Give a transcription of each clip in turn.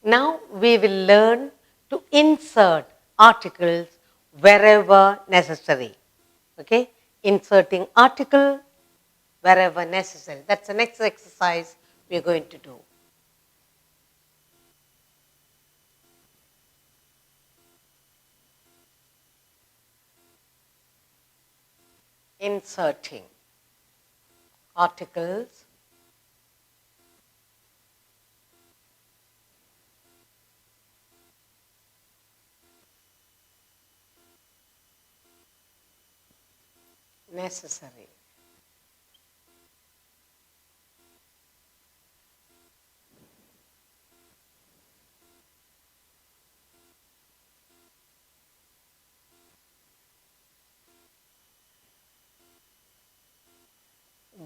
Now we will learn to insert articles wherever necessary. Okay? Inserting article wherever necessary. That's the next exercise we are going to do. Inserting articles necessary.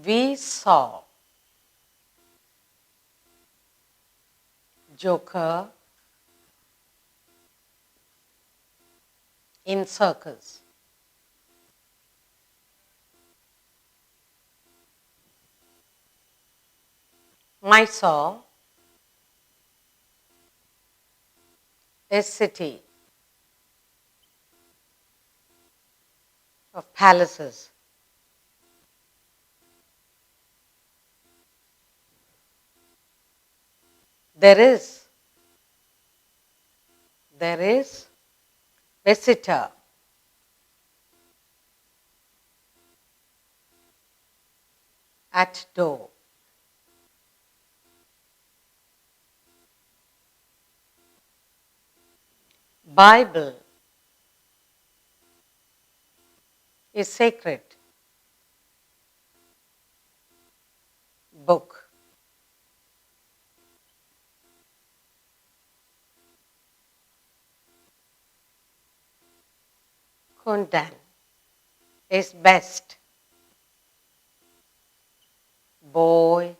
We saw Joker in circus. Mysore, a city of palaces. There is visitor. At door. Bible is sacred book. Kundan is best. Boy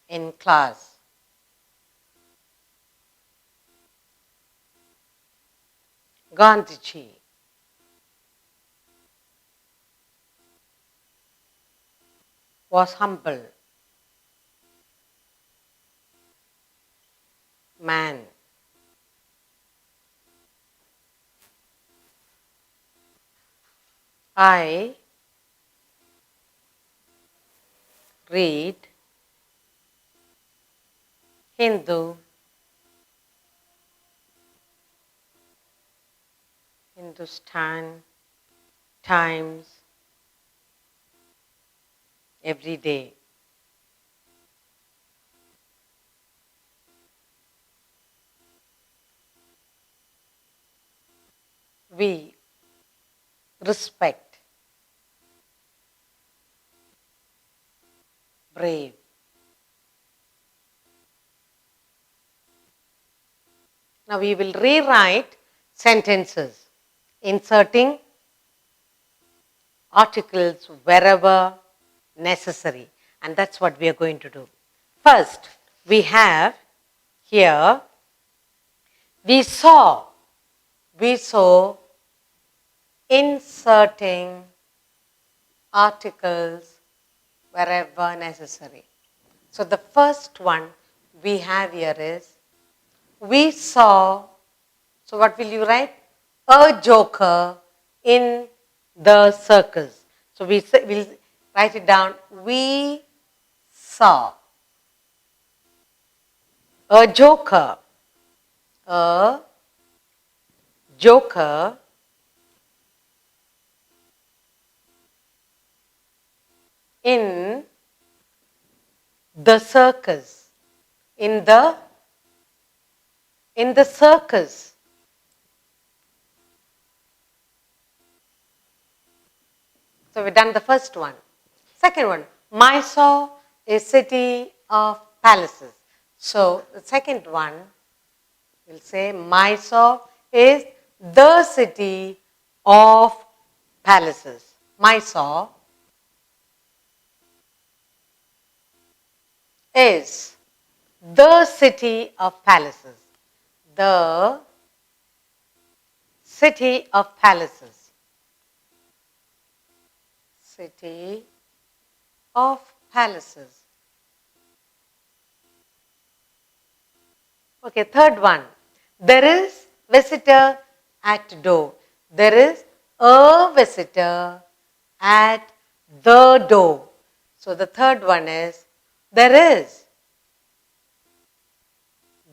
in class. Gandhiji was humble. Man. I read Hindu, Hindustan Times every day. We respect brave. Now we will rewrite sentences, inserting articles wherever necessary. And that's what we are going to do. First, we have here, we saw inserting articles wherever necessary. So the first one we have here is, we saw, so what will you write? A joker in the circus. So we'll write it down. We saw a joker in the circus. In the circus. So we've done the first one. Second one, Mysore is city of palaces. So the second one, we'll say Mysore is the city of palaces. Mysore is the city of palaces. The city of palaces. City of palaces. Okay, third one. There is visitor at door. There is a visitor at the door. So the third one is there is.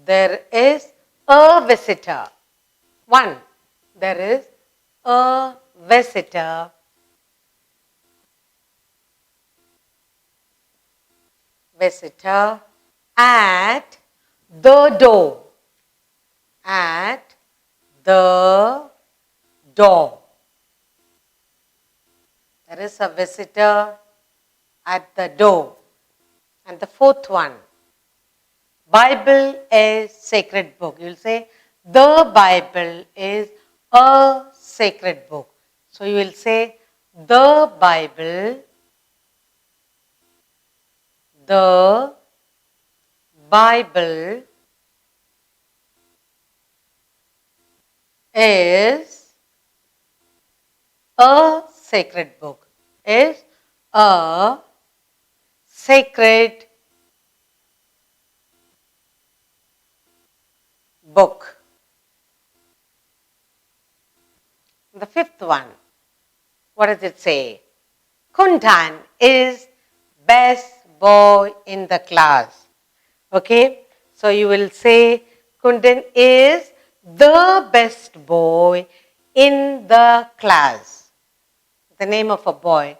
There is a visitor. One. There is a visitor at the door. At the door. There is a visitor at the door. And the fourth one, Bible is sacred book. You'll say the Bible is a sacred book. So you will say the Bible is a sacred book. Is a sacred book. The fifth one, what does it say? Kundan is best boy in the class. Okay, so you will say Kundan is the best boy in the class. The name of a boy.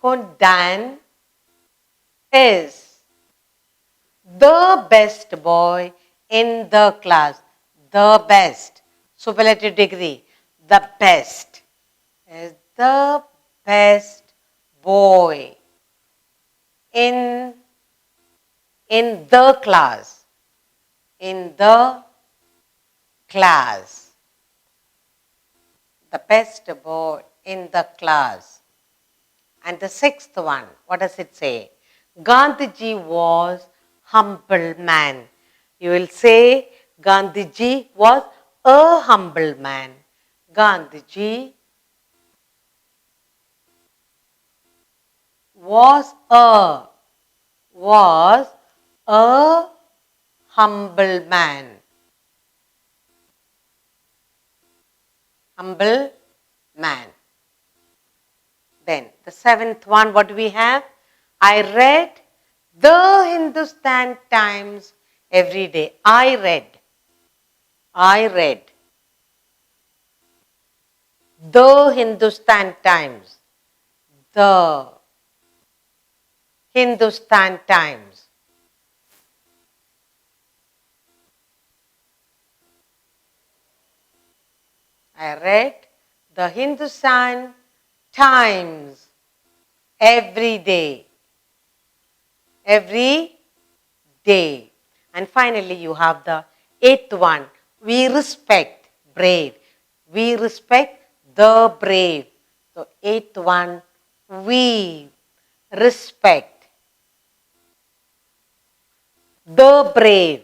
Kundan is the best boy in the class. The best. Superlative degree. The best. Is the best boy in the class. In the class. The best boy in the class. And the sixth one, what does it say? Gandhiji was humble man. You will say Gandhiji was a humble man. Gandhiji was a humble man. Humble man. Then the seventh one, what do we have? I read the Hindustan Times every day. I read the Hindustan Times. The Hindustan Times. I read the Hindustan Times every day. Every day. And finally, you have the eighth one. We respect brave. We respect the brave. So, eighth one, we respect the brave.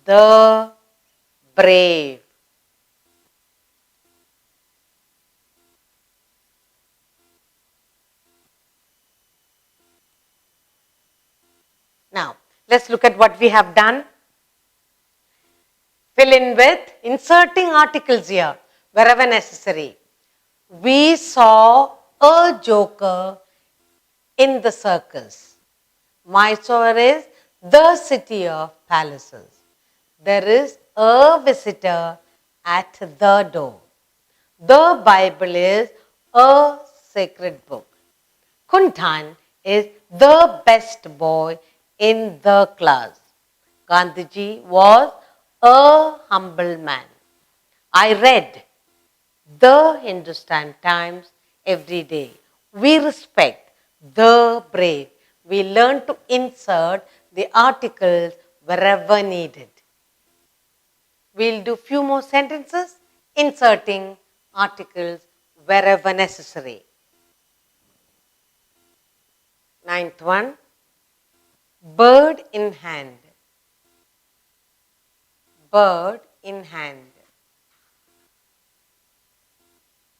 The brave. Now, let's look at what we have done. Fill in with inserting articles here wherever necessary. We saw a joker in the circus. Mysore is the city of palaces. There is a visitor at the door. The Bible is a sacred book. Kundan is the best boy in the class. Gandhiji was a humble man. I read the Hindustan Times every day. We respect the brave. We learn to insert the articles wherever needed. We'll do few more sentences inserting articles wherever necessary. Ninth one, bird in hand. Bird in hand.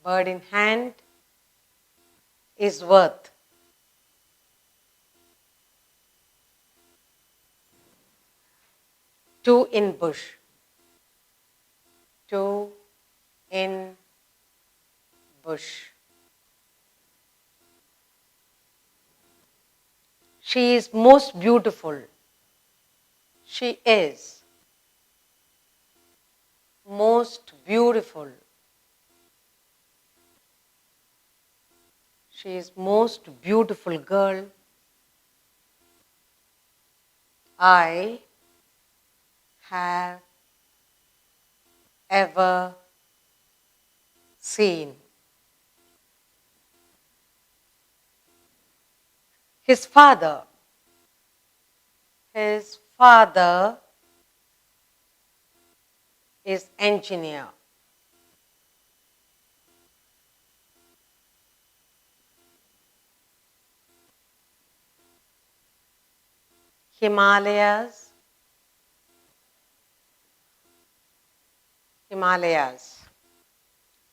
Bird in hand is worth. Two in bush. Two in bush. She is most beautiful. She is most beautiful. She is most beautiful girl I have ever seen. His father is engineer. Himalayas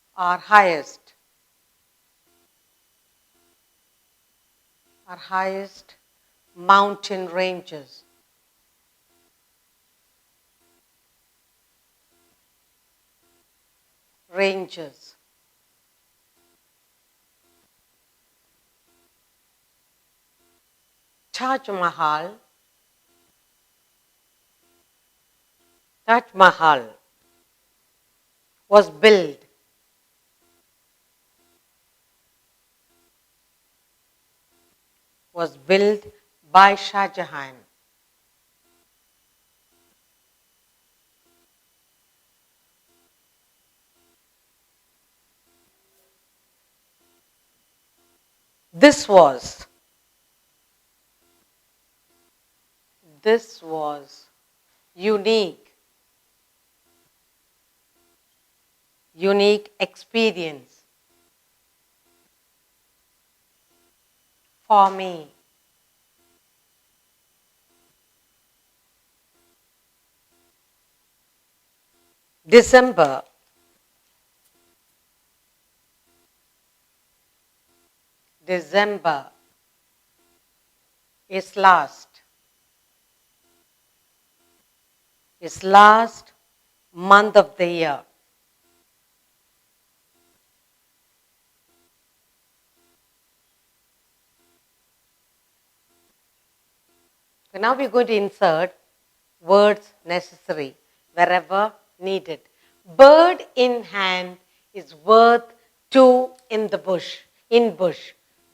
are highest mountain ranges. Taj Mahal was built by Shah Jahan. This was unique experience for me. December is last month of the year. So now we're going to insert words necessary wherever needed. Bird in hand is worth two in the bush.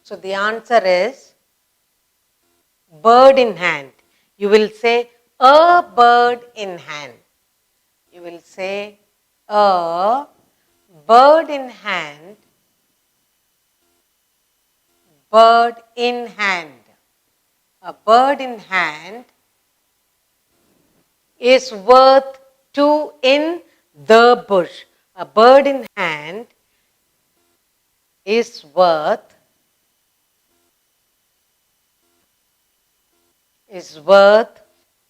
So the answer is bird in hand. You will say a bird in hand. You will say a bird in hand. Bird in hand. A bird in hand is worth two in the bush. A bird in hand is worth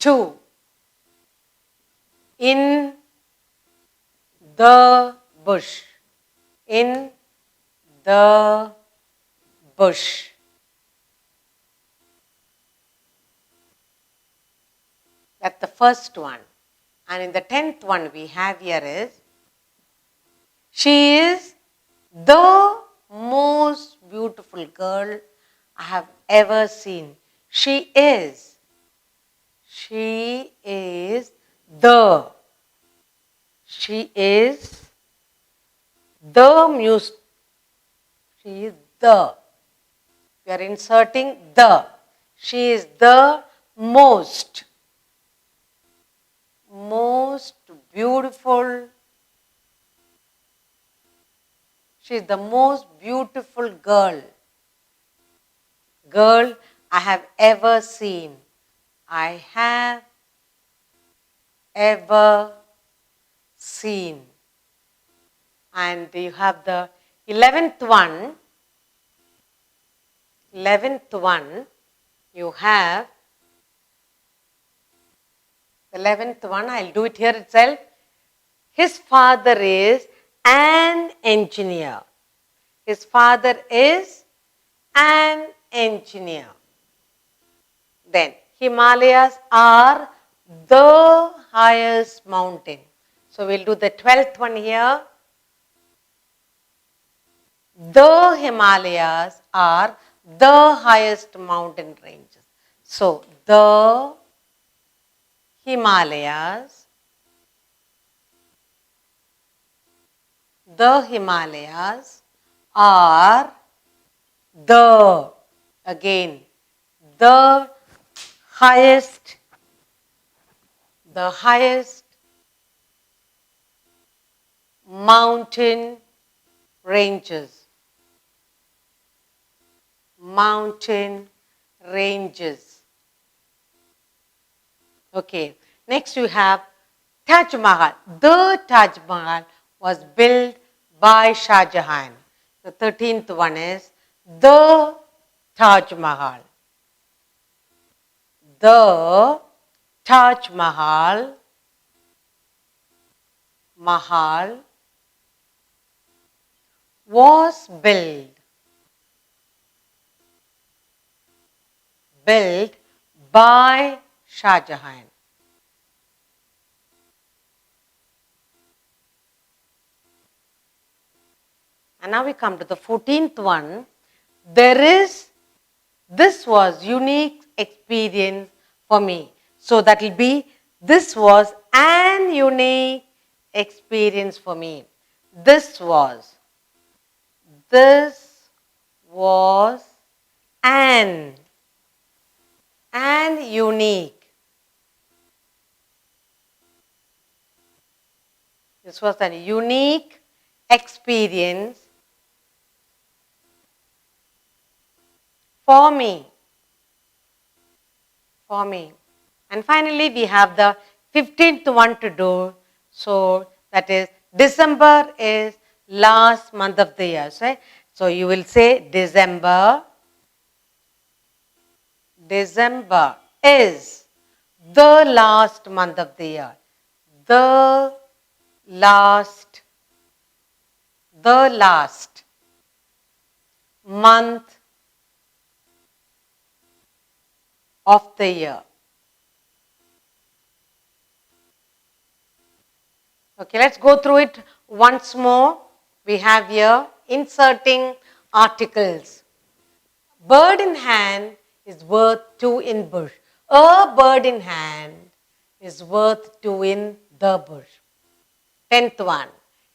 two in the bush. In the bush. That's the first one. And in the 10th one we have here is, she is the most beautiful girl I have ever seen. She is the we are inserting the. She is the most beautiful. She is the most beautiful girl I have ever seen. I have ever seen. And you have the 11th one. You have the 11th one. I'll do it here itself. His father is an engineer. His father is an engineer. Then Himalayas are the highest mountain. So we'll do the 12th one here. The Himalayas are the highest mountain ranges. So the Himalayas, are again, the highest mountain ranges. Okay, next you have Taj Mahal. The Taj Mahal was built by Shah Jahan. The 13th one is the Taj Mahal. The Taj Mahal was built by Shah Jahan. And now we come to the 14th one. This was unique experience for me. So that will be, this was an unique experience for me. This was an unique. This was a unique experience for me. And finally, we have the 15th one to do. So that is, December is last month of the year. Right? So you will say December is the last month of the year. The last month of the year. Okay, let's go through it once more. We have here inserting articles. Bird in hand is worth two in bush. A bird in hand is worth two in the bush. 10th one.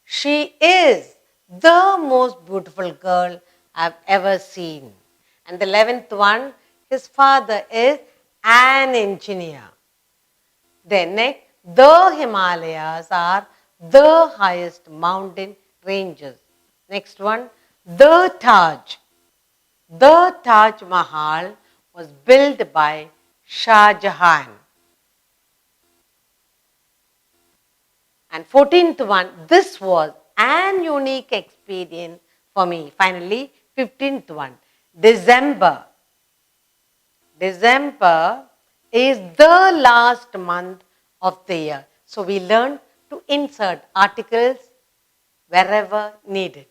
She is the most beautiful girl I've ever seen. And the 11th one, his father is an engineer. Then next, the Himalayas are the highest mountain ranges. Next one, the Taj. The Taj Mahal was built by Shah Jahan. And 14th one, this was an unique experience for me. Finally, 15th one, December. December is the last month of the year. So we learn to insert articles wherever needed.